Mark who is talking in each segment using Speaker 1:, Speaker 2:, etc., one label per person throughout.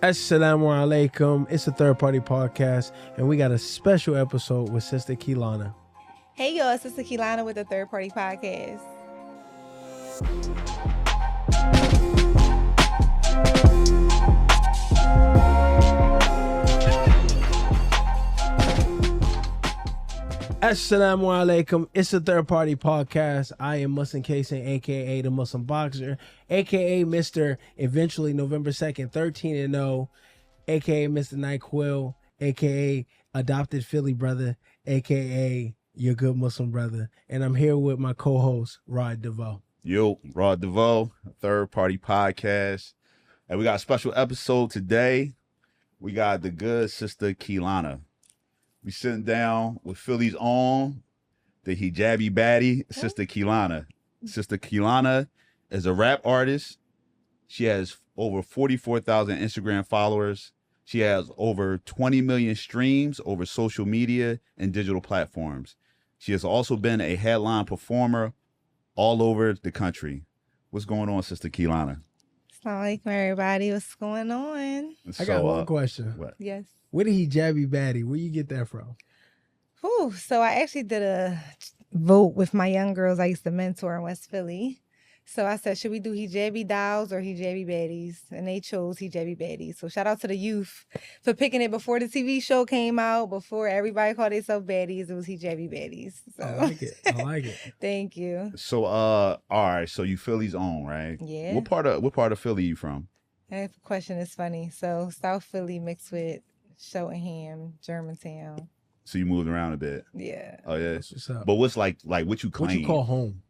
Speaker 1: Assalamu alaikum. It's a third party podcast, and we got a special episode with Sista Keilana.
Speaker 2: Hey y'all, Sista Keilana with the Third Party Podcast.
Speaker 1: Assalamu alaikum. It's a third party podcast. I am Muslim Casing, aka the Muslim Boxer, aka Mr. Eventually November 2nd, 13-0, aka Mr. NyQuil, aka Adopted Philly Brother, aka Your Good Muslim Brother. And I'm here with my co-host, Rod DeVoe.
Speaker 3: Yo, Rod DeVoe, third party podcast. And we got a special episode today. We got the good Sista Keilana. We sitting down with Philly's own, the hijabi baddie, Sista Keilana. Sista Keilana is a rap artist. She has over 44,000 Instagram followers. She has over 20 million streams over social media and digital platforms. She has also been a headline performer all over the country. What's going on, Sista Keilana?
Speaker 2: Assalamu alaikum, everybody. What's going on?
Speaker 1: I got one question.
Speaker 3: What?
Speaker 2: Yes.
Speaker 1: Where did hijabi baddie? Where you get that from?
Speaker 2: Whew, so I actually did a vote with my young girls I used to mentor in West Philly. So I said, should we do hijabi dolls or hijabi baddies? And they chose hijabi baddies. So shout out to the youth for picking it before the TV show came out, before everybody called themselves baddies. It was hijabi baddies. So.
Speaker 1: I like it. I like it.
Speaker 2: Thank you.
Speaker 3: So all right, so you Philly's own, right?
Speaker 2: Yeah.
Speaker 3: What part of Philly you from?
Speaker 2: That question is funny. So South Philly mixed with Cheltenham, Germantown.
Speaker 3: So you moved around a bit.
Speaker 2: Yeah.
Speaker 3: Oh yeah.
Speaker 1: That's what's up.
Speaker 3: But what's like what you claim?
Speaker 1: What you call home?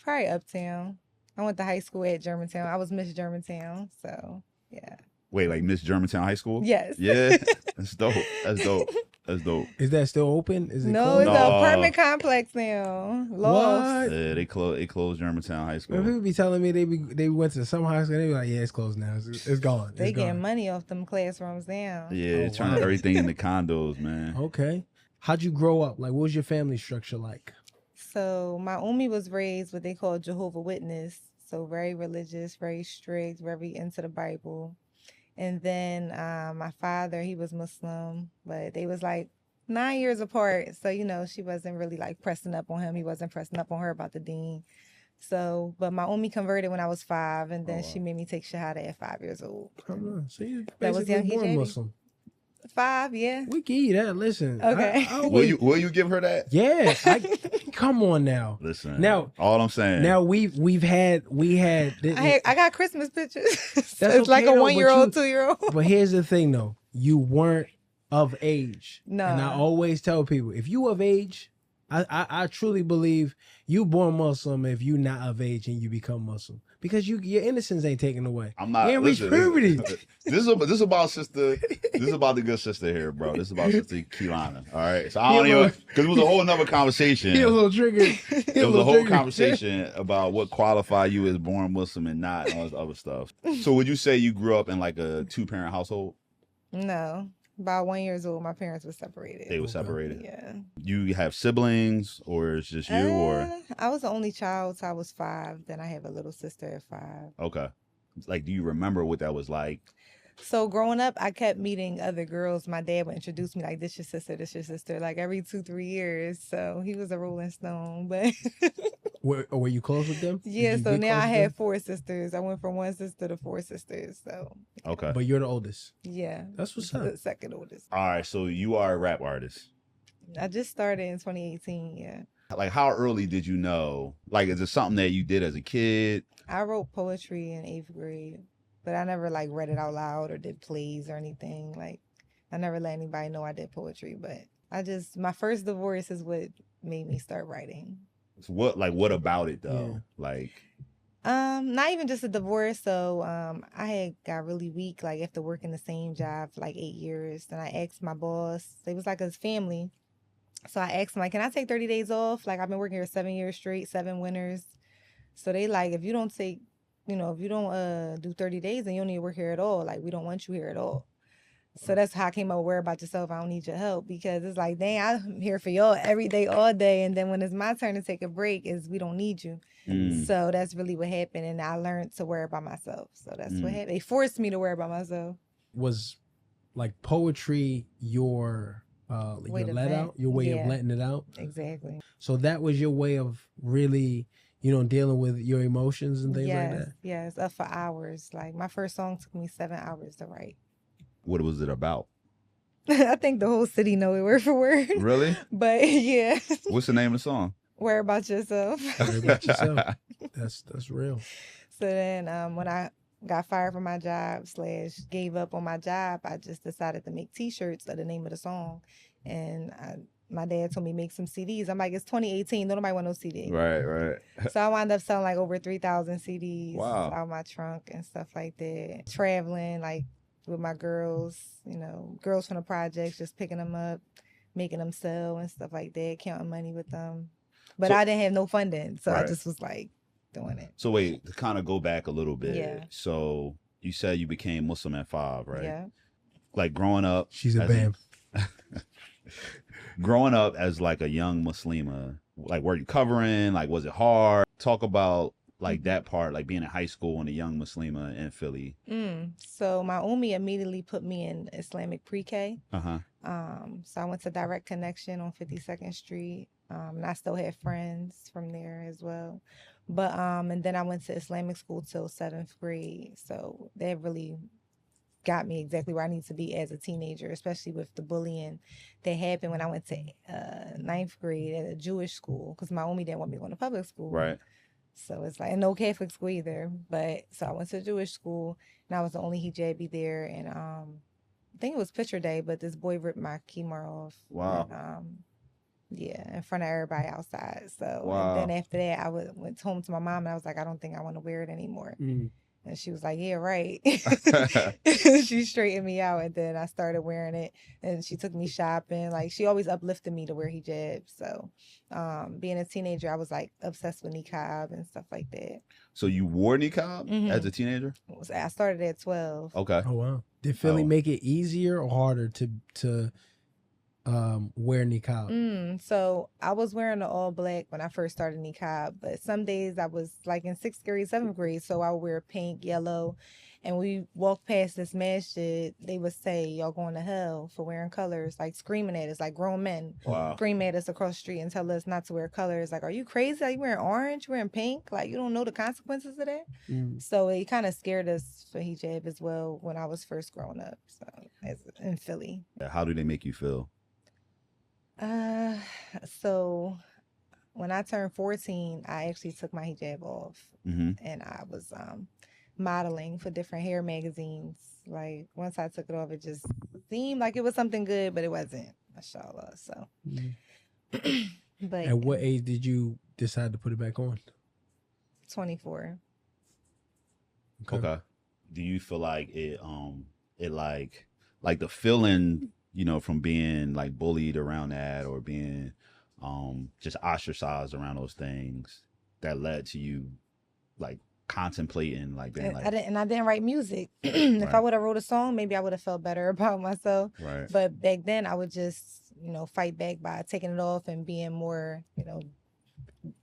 Speaker 2: Probably Uptown. I went to high school at Germantown. I was Miss Germantown, so yeah.
Speaker 3: Wait, like Miss Germantown High School?
Speaker 2: Yes.
Speaker 3: Yeah. That's dope. That's dope. That's dope.
Speaker 1: Is that still open? Is it
Speaker 2: No,
Speaker 1: closed?
Speaker 2: it's
Speaker 3: No.
Speaker 2: an apartment complex now. Lost.
Speaker 1: What?
Speaker 3: Yeah, they closed Germantown High
Speaker 1: When
Speaker 3: School.
Speaker 1: people be telling me they went to some high school, they be like, yeah, it's closed now. It's gone.
Speaker 2: They
Speaker 1: It's
Speaker 2: getting
Speaker 1: gone.
Speaker 2: money off them classrooms now.
Speaker 3: Yeah,
Speaker 1: Oh,
Speaker 3: turning
Speaker 1: wow.
Speaker 3: everything into condos, man.
Speaker 1: Okay. How'd you grow up? Like, what was your family structure like?
Speaker 2: So my Umi was raised what they call Jehovah's Witness. So very religious, very strict, very into the Bible. And then my father, he was Muslim, but they was like 9 years apart. So, she wasn't really like pressing up on him. He wasn't pressing up on her about the deen. So, but my Umi converted when I was 5, and then she made me take Shahada at 5 years old.
Speaker 1: So you
Speaker 2: That was
Speaker 1: basically
Speaker 2: young
Speaker 1: born
Speaker 2: hijabi?
Speaker 1: Muslim.
Speaker 2: 5, yeah.
Speaker 1: We give you that. Listen.
Speaker 2: Okay.
Speaker 1: I
Speaker 3: Will
Speaker 1: always-
Speaker 3: you give her that?
Speaker 1: Yeah. Come on now.
Speaker 3: Listen.
Speaker 1: Now-
Speaker 3: all I'm saying.
Speaker 1: Now we had.
Speaker 2: I got Christmas pictures. It's
Speaker 1: okay,
Speaker 2: like a
Speaker 1: though, but
Speaker 2: 1-year-old, 2-year-old.
Speaker 1: But here's the thing, though. You weren't of age.
Speaker 2: No.
Speaker 1: And I always tell people, if you of age, I truly believe you born Muslim if you not of age and you become Muslim. Because your innocence ain't taken away.
Speaker 3: I'm not.
Speaker 1: You ain't reached puberty.
Speaker 3: This is about sister. This is about the good sister here, bro. This is about Sister Keilana. All right. So I don't even, because it was a whole nother conversation.
Speaker 1: He a little triggered.
Speaker 3: It was a whole conversation about what qualify you as born Muslim and not, and all this other stuff. So would you say you grew up in like a 2-parent household?
Speaker 2: No. About 1 year old, my parents were separated.
Speaker 3: They were separated.
Speaker 2: Yeah.
Speaker 3: You have siblings, or it's just you, or
Speaker 2: I was the only child, so I was 5. Then I have a little sister at 5.
Speaker 3: okay? Like, do you remember what that was like?
Speaker 2: So growing up, I kept meeting other girls. My dad would introduce me like, this your sister, like every 2-3 years. So he was a rolling stone. But
Speaker 1: Were you close with them?
Speaker 2: yeah,
Speaker 1: Did you
Speaker 2: so
Speaker 1: get
Speaker 2: now
Speaker 1: close
Speaker 2: I
Speaker 1: with
Speaker 2: have
Speaker 1: them?
Speaker 2: 4 sisters. I went from 1 sister to 4 sisters. So
Speaker 3: Okay.
Speaker 1: But you're the oldest.
Speaker 2: yeah.
Speaker 1: That's what's
Speaker 2: The
Speaker 1: up.
Speaker 2: second oldest.
Speaker 3: All right. So you are a rap artist.
Speaker 2: I just started in 2018, yeah.
Speaker 3: Like, how early did you know? Like, is it something that you did as a kid?
Speaker 2: I wrote poetry in 8th grade, but I never like read it out loud or did plays or anything. Like, I never let anybody know I did poetry, but my first divorce is what made me start writing.
Speaker 3: So what about it though?
Speaker 1: Yeah.
Speaker 3: Like,
Speaker 2: Not even just a divorce. So, I had got really weak, like after working the same job for like 8 years. Then I asked my boss, it was like his family. So I asked him, like, can I take 30 days off? Like, I've been working here 7 years straight, 7 winters. So they like, if you don't do 30 days, then you don't need to work here at all. Like, we don't want you here at all. So that's how I came up with Worry About Yourself. I don't need your help, because it's like, dang, I'm here for y'all every day, all day. And then when it's my turn to take a break, we don't need you. So that's really what happened. And I learned to worry about myself. So that's what happened. They forced me to worry about myself.
Speaker 1: was like poetry your
Speaker 2: Way to
Speaker 1: let
Speaker 2: vent.
Speaker 1: out, your way of
Speaker 2: Yeah.
Speaker 1: letting it out?
Speaker 2: Exactly.
Speaker 1: So that was your way of really, dealing with your emotions and things like that?
Speaker 2: Yes, up for hours. Like my first song took me 7 hours to write.
Speaker 3: What was it about?
Speaker 2: I think the whole city know it word for word.
Speaker 3: Really?
Speaker 2: But yeah.
Speaker 3: What's the name of the song?
Speaker 2: Worry about yourself.
Speaker 1: Worry about yourself. That's real.
Speaker 2: So then when I got fired from my job / gave up on my job, I just decided to make t-shirts of the name of the song. And my dad told me make some CDs. I'm like, it's 2018. Nobody want no CD.
Speaker 3: Right.
Speaker 2: So I wound up selling like over 3,000 CDs
Speaker 3: Wow.
Speaker 2: out my trunk and stuff like that. Traveling like with my girls, girls from the projects, just picking them up, making them sell and stuff like that, counting money with them. But I didn't have no funding, so I just was like doing it.
Speaker 3: So wait, to kind of go back a little bit.
Speaker 2: Yeah.
Speaker 3: So you said you became Muslim at 5, right?
Speaker 2: Yeah.
Speaker 3: Like growing up.
Speaker 1: She's a bam.
Speaker 3: Growing up as like a young muslima, like were you covering? Like was it hard? Talk about like that part, like being in high school and a young muslima in Philly.
Speaker 2: So my Umi immediately put me in Islamic pre-K.
Speaker 3: Uh-huh.
Speaker 2: So I went to Direct Connection on 52nd Street. And I still had friends from there as well. But and then I went to Islamic school till 7th grade. So that really got me exactly where I need to be as a teenager, especially with the bullying that happened when I went to 9th grade at a Jewish school, because my Umi didn't want me going to public school.
Speaker 3: Right.
Speaker 2: So it's like, and no Catholic school either. But so I went to Jewish school, and I was the only hijabi there. And I think it was picture day, but this boy ripped my kimar off.
Speaker 3: Wow.
Speaker 2: And, yeah, in front of everybody outside. So
Speaker 3: Wow.
Speaker 2: and then after that, I went home to my mom, and I was like, I don't think I want to wear it anymore. And she was like, yeah, right. She straightened me out, and then I started wearing it, and she took me shopping. Like, she always uplifted me to wear hijab. So being a teenager, I was like obsessed with niqab and stuff like that.
Speaker 3: So you wore niqab as a teenager?
Speaker 2: I started at 12.
Speaker 3: Okay.
Speaker 1: Oh wow. Did Philly make it easier or harder to wear niqab?
Speaker 2: So I was wearing the all black when I first started niqab, but some days I was like in 6th grade, 7th grade, so I would wear pink, yellow, and we walked past this masjid, they would say, y'all going to hell for wearing colors, like screaming at us, like grown men scream at us across the street and tell us not to wear colors. Like, are you crazy? Are you wearing orange, wearing pink? Like, you don't know the consequences of that? So it kind of scared us for hijab as well when I was first growing up, so in Philly.
Speaker 3: How do they make you feel?
Speaker 2: So when I turned 14, I actually took my hijab off, and I was modeling for different hair magazines. Like, once I took it off, it just seemed like it was something good, but it wasn't, mashallah. So, but
Speaker 1: At what age did you decide to put it back on?
Speaker 2: 24.
Speaker 3: Okay. Do you feel like it like the feeling, from being like bullied around that, or being just ostracized around those things, that led to you like contemplating, like being like,
Speaker 2: I didn't write music. If I would have wrote a song, maybe I would have felt better about myself.
Speaker 3: Right.
Speaker 2: But back then I would just, fight back by taking it off and being more,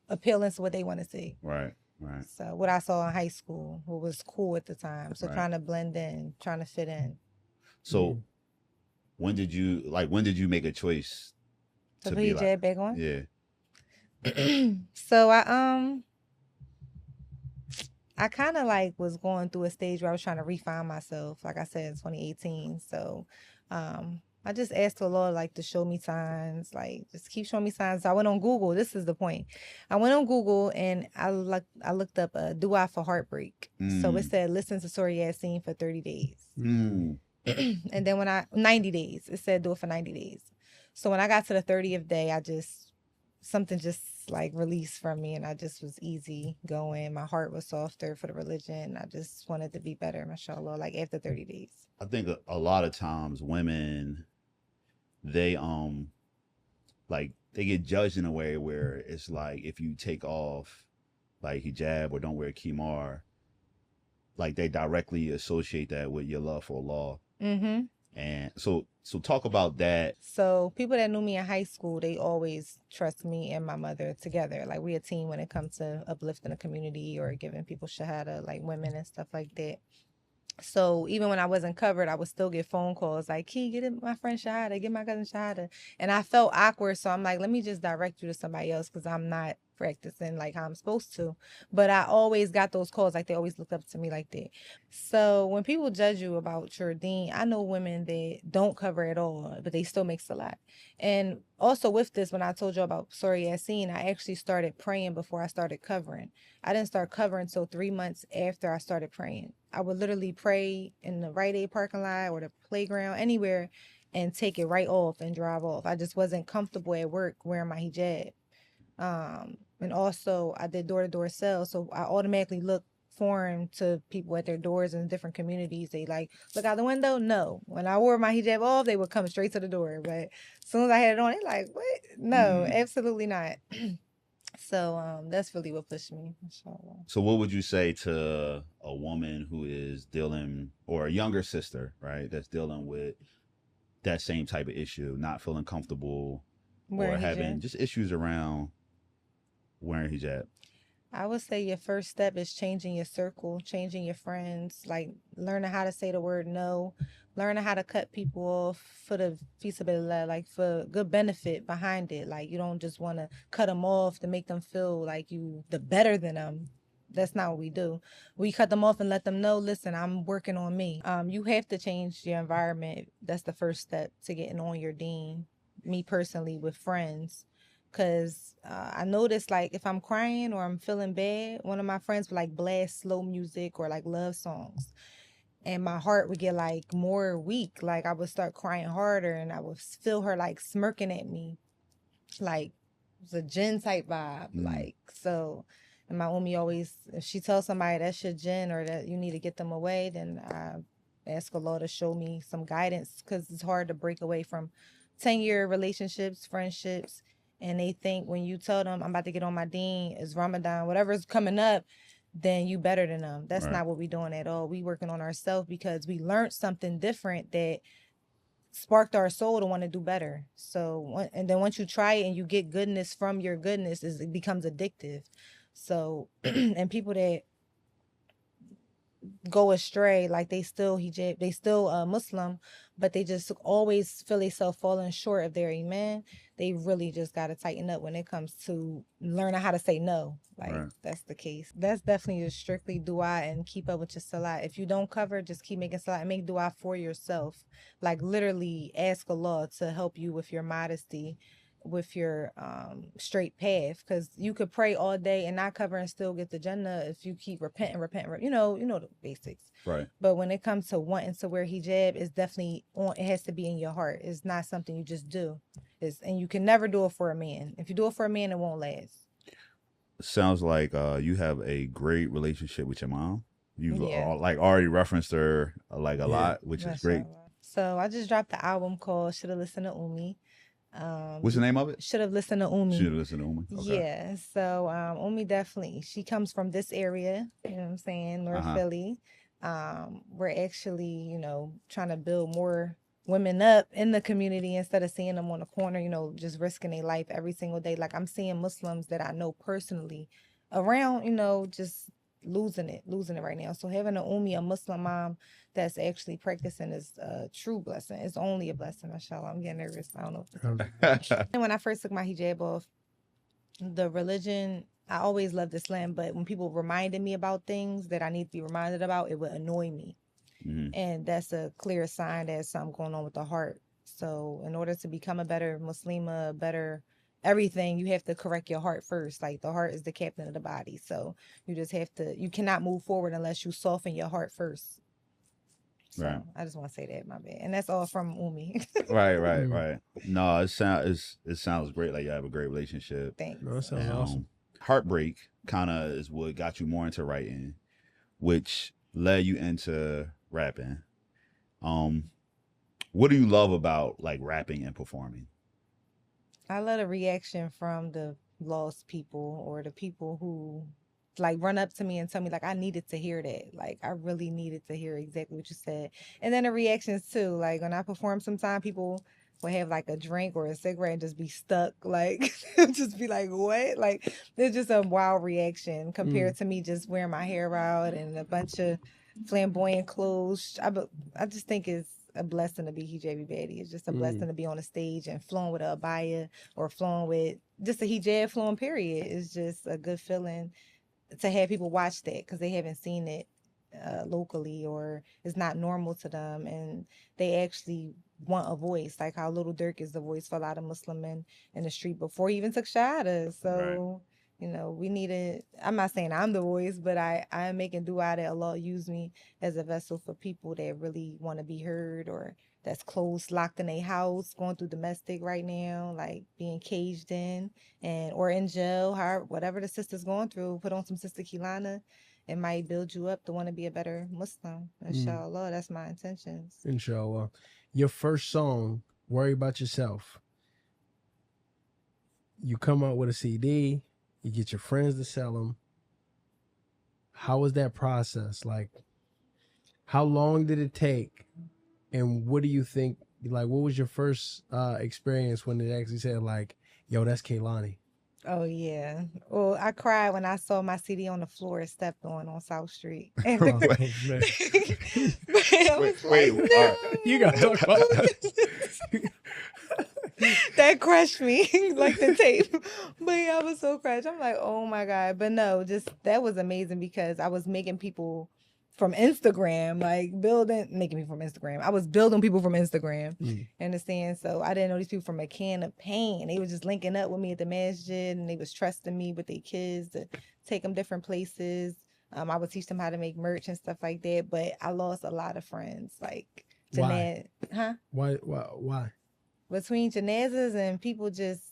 Speaker 2: appealing to what they want to see.
Speaker 3: Right.
Speaker 2: So what I saw in high school, what was cool at the time. So trying to blend in, trying to fit in.
Speaker 3: So when did you make a choice
Speaker 2: to put hijab back on?
Speaker 3: Yeah.
Speaker 2: So I kind of like was going through a stage where I was trying to refine myself, like I said, in 2018. So I just asked the Lord, like, to show me signs, like, just keep showing me signs. So I went on Google. This is the point. I went on Google, and I looked up a dawah for heartbreak. So it said, listen to Surah Yasin for 30 days. And then 90 days, it said do it for 90 days. So when I got to the 30th day, something just like released from me, and I just was easy going. My heart was softer for the religion. I just wanted to be better, mashallah, like after 30 days.
Speaker 3: I think a lot of times women, they they get judged in a way where it's like, if you take off like hijab or don't wear kimar, like they directly associate that with your love for Allah. And so talk about that.
Speaker 2: So people that knew me in high school, they always trust me and my mother together. Like, we a team when it comes to uplifting the community or giving people shahada, like women and stuff like that. So even when I wasn't covered, I would still get phone calls like, Key, my friend Shahada, get my cousin Shahada. And I felt awkward. So I'm like, let me just direct you to somebody else because I'm not practicing like how I'm supposed to. But I always got those calls. Like they always looked up to me like that. So when people judge you about your deen, I know women that don't cover at all, but they still make salat. And also with this, when I told you about Surah Yasin, I actually started praying before I started covering. I didn't start covering until 3 months after I started praying. I would literally pray in the Rite Aid parking lot or the playground, anywhere, and take it right off and drive off. I just wasn't comfortable at work wearing my hijab. And also I did door-to-door sales, so I automatically look foreign to people at their doors in different communities. They like, look out the window? No. When I wore my hijab off, they would come straight to the door. But as soon as I had it on, they like, what? No, absolutely not. So that's really what pushed me, inshallah.
Speaker 3: So what would you say to a woman who is dealing, or a younger sister, right, that's dealing with that same type of issue, not feeling comfortable or having just issues around wearing hijab?
Speaker 2: I would say your first step is changing your circle, changing your friends, like learning how to say the word no, learning how to cut people off for the feasibility, like for good benefit behind it. Like you don't just want to cut them off to make them feel like you the better than them. That's not what we do. We cut them off and let them know, listen, I'm working on me. You have to change your environment. That's the first step to getting on your deen. Me personally, with friends. Cause I noticed like if I'm crying or I'm feeling bad, one of my friends would like blast slow music or like love songs. And my heart would get like more weak. Like I would start crying harder and I would feel her like smirking at me. Like it was a jinn type vibe. Like so, and my Umi always, if she tells somebody that's your jinn or that you need to get them away, then I ask Allah to show me some guidance, because it's hard to break away from 10-year relationships, friendships. And they think when you tell them I'm about to get on my deen, it's Ramadan, whatever's coming up, then you better than them. That's not what we doing at all. We working on ourselves because we learned something different that sparked our soul to want to do better. So, and then once you try it and you get goodness from your goodness, it becomes addictive. So, and people that go astray, like they still hijab, they still Muslim, but they just always feel themselves falling short of their iman. They really just got to tighten up when it comes to learning how to say no. Like that's the case. That's definitely just strictly dua and keep up with your salat. If you don't cover, just keep making salat and make dua for yourself. Like literally ask Allah to help you with your modesty, with your straight path, because you could pray all day and not cover and still get the Jannah if you keep repenting, you know the basics.
Speaker 3: Right.
Speaker 2: But when it comes to wanting to wear hijab, it's definitely on. It has to be in your heart. It's not something you just do. And you can never do it for a man. If you do it for a man, it won't last.
Speaker 3: Sounds like you have a great relationship with your mom. You've like already referenced her like a lot, which is great.
Speaker 2: So I just dropped the album called Shoulda Listened to Umi.
Speaker 3: What's the name of it?
Speaker 2: Should have listened to Umi.
Speaker 3: Should have listened to Umi. Okay.
Speaker 2: Yeah. So Umi definitely, she comes from this area, you know what I'm saying, North Philly. We're actually, trying to build more women up in the community instead of seeing them on the corner, just risking their life every single day. Like I'm seeing Muslims that I know personally around, just losing it right now. So having a Muslim mom that's actually practicing is a true blessing. It's only a blessing, mashallah. I'm getting nervous. I don't know. And when I first took my hijab off, the religion, I always loved Islam, but when people reminded me about things that I need to be reminded about, it would annoy me. And that's a clear sign that something going on with the heart. So in order to become a better muslima, a better everything, you have to correct your heart first. Like the heart is the captain of the body. So you just have to, you cannot move forward unless you soften your heart first. So I just want to say that, my bad. And that's all from Umi.
Speaker 3: Right. No, it sounds great. Like you have a great relationship.
Speaker 2: Thanks.
Speaker 1: No, that sounds awesome.
Speaker 3: Heartbreak kind of is what got you more into writing, which led you into rapping. What do you love about like rapping and performing?
Speaker 2: I love the reaction from the lost people or the people who like run up to me and tell me like I needed to hear that. Like I really needed to hear exactly what you said. And then the reactions too. Like when I perform, sometimes people will have like a drink or a cigarette and just be stuck, like just be like, what? Like it's just a wild reaction compared to me just wearing my hair out and a bunch of flamboyant clothes. I just think it's a blessing to be hijabi baddie. It's just a blessing to be on the stage and flowing with a abaya or flowing with just a hijab flowing period. It's just a good feeling to have people watch that because they haven't seen it locally, or it's not normal to them, and they actually want a voice, like how Little Dirk is the voice for a lot of Muslim men in the street before he even took Shahada. So you know, we needed, I'm not saying I'm the voice, but I am making dua that Allah use me as a vessel for people that really want to be heard, or that's closed, locked in a house, going through domestic right now, like being caged in and or in jail, whatever the sister's going through. Put on some Sista Keilana. It might build you up to want to be a better Muslim. Inshallah, that's my intentions.
Speaker 1: Inshallah. Your first song, Worry About Yourself. You come out with a CD, you get your friends to sell them. How was that process? Like, how long did it take? And what do you think, like, what was your first experience when it actually said, like, yo, that's Keilani?
Speaker 2: Oh, yeah. Well, I cried when I saw my CD on the floor and stepped on South Street. And
Speaker 1: Oh, man.
Speaker 3: Wait,
Speaker 2: no.
Speaker 1: You got to talk about that.
Speaker 2: That crushed me like the tape. But yeah, I was so crushed. I'm like, oh my God. But no, just that was amazing because I was making people from Instagram, like making people from Instagram. I was building people from Instagram. Understand? So I didn't know these people from a can of paint. They was just linking up with me at the masjid, and they was trusting me with their kids to take them different places. I would teach them how to make merch and stuff like that. But I lost a lot of friends. Like
Speaker 1: Why?
Speaker 2: Why? Between janazas and people just,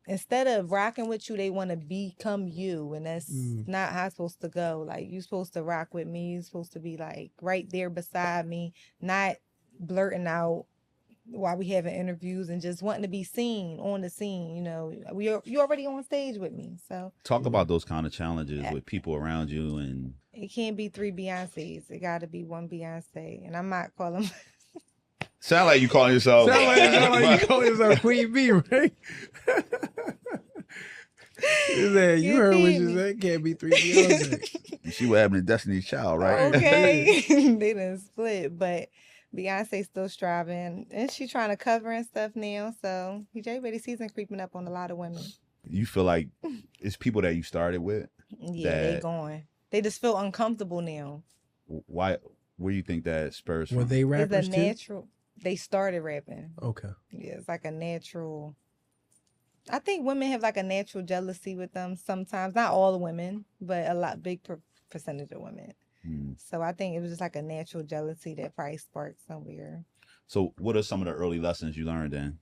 Speaker 2: instead of rocking with you, they want to become you, and that's not how it's supposed to go. Like, you're supposed to rock with me. You're supposed to be like right there beside me, not blurting out while we having interviews and just wanting to be seen on the scene. You know, you already on stage with me. So
Speaker 3: talk about those kind of challenges with people around you, and
Speaker 2: it can't be 3 Beyoncés. It got to be 1 Beyonce, and I'm not calling.
Speaker 3: Sound like you calling yourself.
Speaker 1: Sound like you calling yourself Queen Bee, right? You heard what you said. Can't be 3 Beyonce.
Speaker 3: She was having a Destiny's Child, right?
Speaker 2: Okay. They didn't split, but Beyonce's still striving, and she's trying to cover and stuff now. So hijab baddie season creeping up on a lot of women.
Speaker 3: You feel like it's people that you started with?
Speaker 2: Yeah, they going. They just feel uncomfortable now.
Speaker 3: Why? Where do you think that spurs from?
Speaker 1: Were they rappers
Speaker 2: it's a natural. They started rapping.
Speaker 1: Okay.
Speaker 2: Yeah, it's like a natural. I think women have like a natural jealousy with them sometimes. Not all women, but big percentage of women. So I think it was just like a natural jealousy that probably sparked somewhere.
Speaker 3: So what are some of the early lessons you learned then?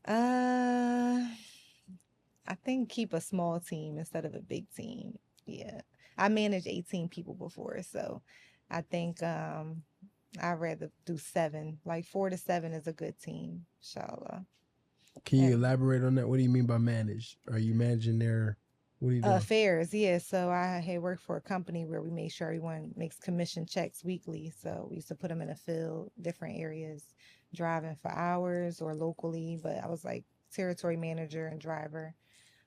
Speaker 2: I think keep a small team instead of a big team. Yeah. I managed 18 people before, so I think I'd rather do 7. Like 4 to 7 is a good team, inshallah.
Speaker 1: Can you elaborate on that? What do you mean by manage? Are you managing their, what are you doing?
Speaker 2: Affairs, yeah. So I had worked for a company where we made sure everyone makes commission checks weekly. So we used to put them in a field, different areas, driving for hours or locally. But I was like territory manager and driver.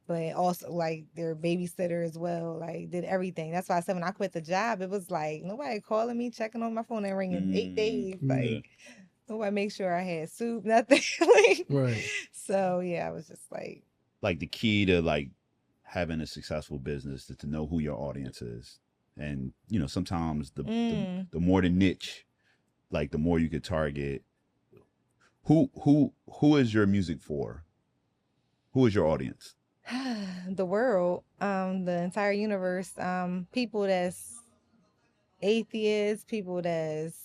Speaker 2: But also like their babysitter as well, like did everything. That's why I said when I quit the job, it was like nobody calling me, checking on my phone and ringing 8 days. Like nobody make sure I had soup, nothing.
Speaker 1: Right.
Speaker 2: So yeah, I was just like
Speaker 3: the key to like having a successful business is to know who your audience is. And you know, sometimes the more the niche, like the more you could target. Who is your music for? Who is your audience?
Speaker 2: The world, the entire universe, people that's atheists, people that's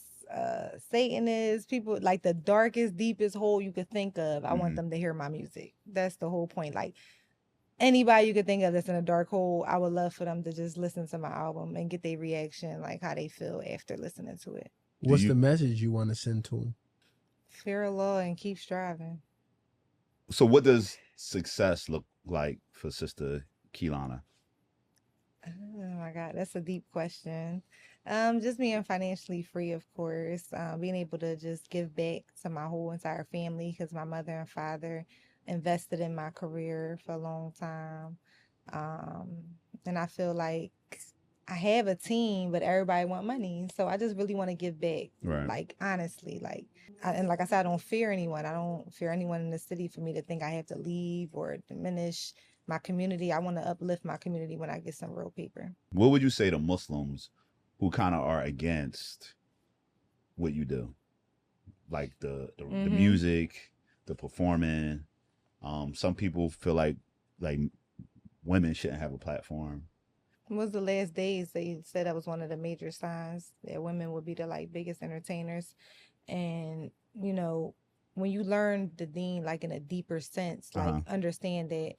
Speaker 2: Satanists, people like the darkest, deepest hole you could think of. I want them to hear my music. That's the whole point. Like anybody you could think of that's in a dark hole, I would love for them to just listen to my album and get their reaction, like how they feel after listening to it.
Speaker 1: What's the message you want to send to them?
Speaker 2: Fear Allah and keep striving.
Speaker 3: So what does success look like for Sista Keilana?
Speaker 2: my God, that's a deep question. Just being financially free, of course. Being able to just give back to my whole entire family because my mother and father invested in my career for a long time. Um, and I feel like I have a team, but everybody want money. So I just really want to give back.
Speaker 3: Right.
Speaker 2: Like, honestly, and like I said, I don't fear anyone. I don't fear anyone in the city for me to think I have to leave or diminish my community. I want to uplift my community when I get some real paper.
Speaker 3: What would you say to Muslims who kind of are against what you do? Like the music, the performing. Some people feel like women shouldn't have a platform.
Speaker 2: It was the last days they said that was one of the major signs that women would be the like biggest entertainers. And you know, when you learn the deen like in a deeper sense, like understand that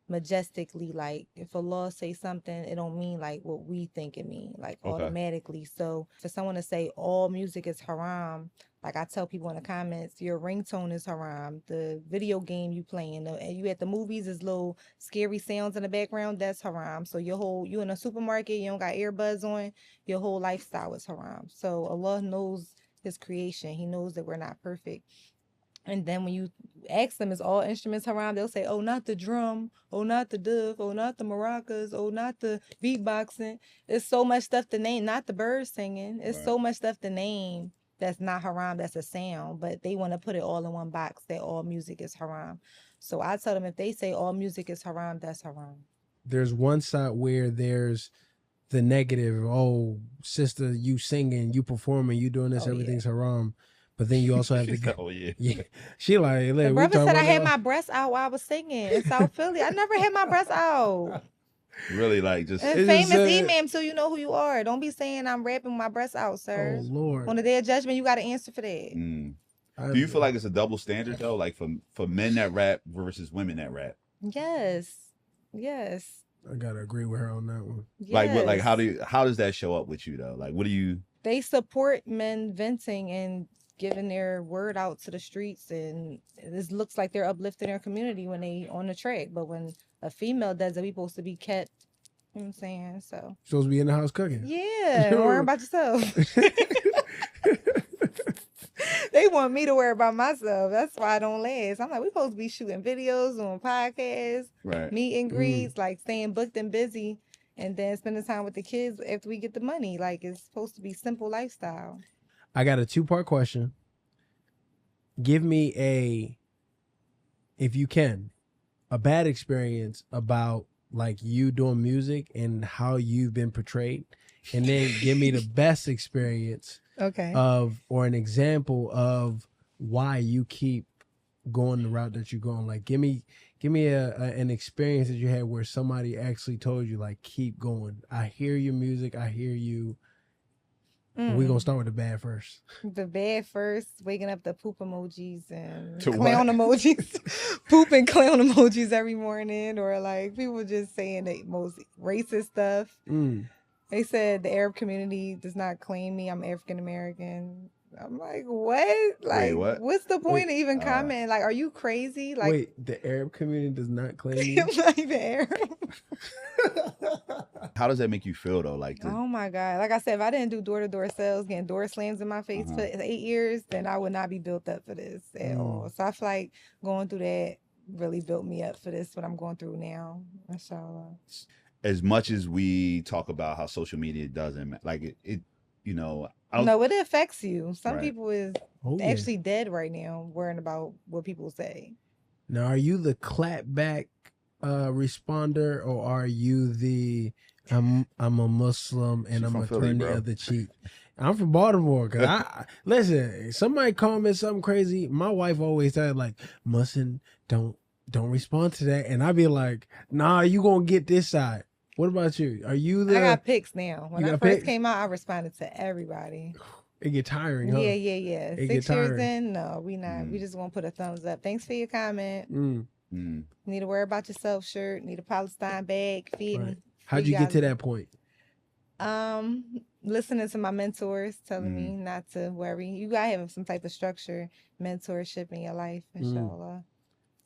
Speaker 2: majestically, like if Allah say something, it don't mean like what we think it mean, like automatically. So for someone to say all music is haram, like I tell people in the comments, your ringtone is haram, the video game you playing, and you at the movies is little scary sounds in the background, that's haram. So you in a supermarket, you don't got earbuds on, your whole lifestyle is haram. So Allah knows his creation. He knows that we're not perfect. And then when you ask them, is all instruments haram? They'll say, oh, not the drum, oh, not the dove, oh, not the maracas, oh, not the beatboxing. It's so much stuff to name, not the birds singing. It's so much stuff to name that's not haram, that's a sound. But they want to put it all in one box that all music is haram. So I tell them if they say all music is haram, that's haram.
Speaker 1: There's one side where there's the negative, oh, sister, you singing, you performing, you doing this, everything's haram. But then you also have to She like,
Speaker 2: the brother said I had my breasts out while I was singing in South Philly. I never had my breasts out.
Speaker 3: Really, like just
Speaker 2: it's famous imam, so you know who you are. Don't be saying I'm rapping my breasts out, sir.
Speaker 1: Oh Lord!
Speaker 2: On the day of judgment, you got to answer for that.
Speaker 3: Do you feel like it's a double standard though, like for men that rap versus women that rap?
Speaker 2: Yes.
Speaker 1: I gotta agree with her on that one.
Speaker 2: Yes.
Speaker 3: Like how does that show up with you though? Like what do you?
Speaker 2: They support men venting and giving their word out to the streets, and this looks like they're uplifting their community when they on the track. But when a female does it, we supposed to be kept. You know what I'm saying? So
Speaker 1: supposed to be in the house cooking.
Speaker 2: Yeah, don't worry about yourself. They want me to worry about myself. That's why I don't last. I'm like, we supposed to be shooting videos, on podcasts, meet and greets, like staying booked and busy, and then spending time with the kids after we get the money. Like it's supposed to be simple lifestyle.
Speaker 1: I got a 2-part question. Give me if you can, a bad experience about like you doing music and how you've been portrayed, and then give me the best experience or an example of why you keep going the route that you're going. Like give me an experience that you had where somebody actually told you like keep going. I hear your music, I hear you. We're going to start with the bad first. The
Speaker 2: bad first, waking up the poop emojis and clown emojis. Poop and clown emojis every morning. Or like people just saying the most racist stuff. They said the Arab community does not claim me. I'm African American. I'm like, what? Like,
Speaker 3: wait, what?
Speaker 2: What's the point of even commenting? Like, are you crazy? Like,
Speaker 1: wait, the Arab community does not claim you?
Speaker 2: I'm not even Arab.
Speaker 3: How does that make you feel though? Like,
Speaker 2: oh my God. Like I said, if I didn't do door-to-door sales, getting door slams in my face for 8 years, then I would not be built up for this at all. So I feel like going through that really built me up for this, what I'm going through now. Inshallah.
Speaker 3: As much as we talk about how social media doesn't, like it you know.
Speaker 2: No, it affects you. Some people is actually dead right now worrying about what people say.
Speaker 1: Now, are you the clap back responder, or are you the I'm a Muslim and I'm gonna turn the other cheek? I'm from Baltimore. Cause listen, somebody comment something crazy. My wife always said like, "Mustn't don't respond to that," and I'd be like, "Nah, you gonna get this side." What about you? Are you the?
Speaker 2: I got pics now. When I first came out, I responded to everybody.
Speaker 1: It get tiring, huh?
Speaker 2: Yeah. 6 years in, no, we not. We just gonna put a thumbs up. Thanks for your comment. Need to worry about yourself shirt. Need a Palestine bag. Feeding.
Speaker 1: How'd you get to that point?
Speaker 2: Listening to my mentors telling me not to worry. You gotta have some type of structure, mentorship in your life, inshallah.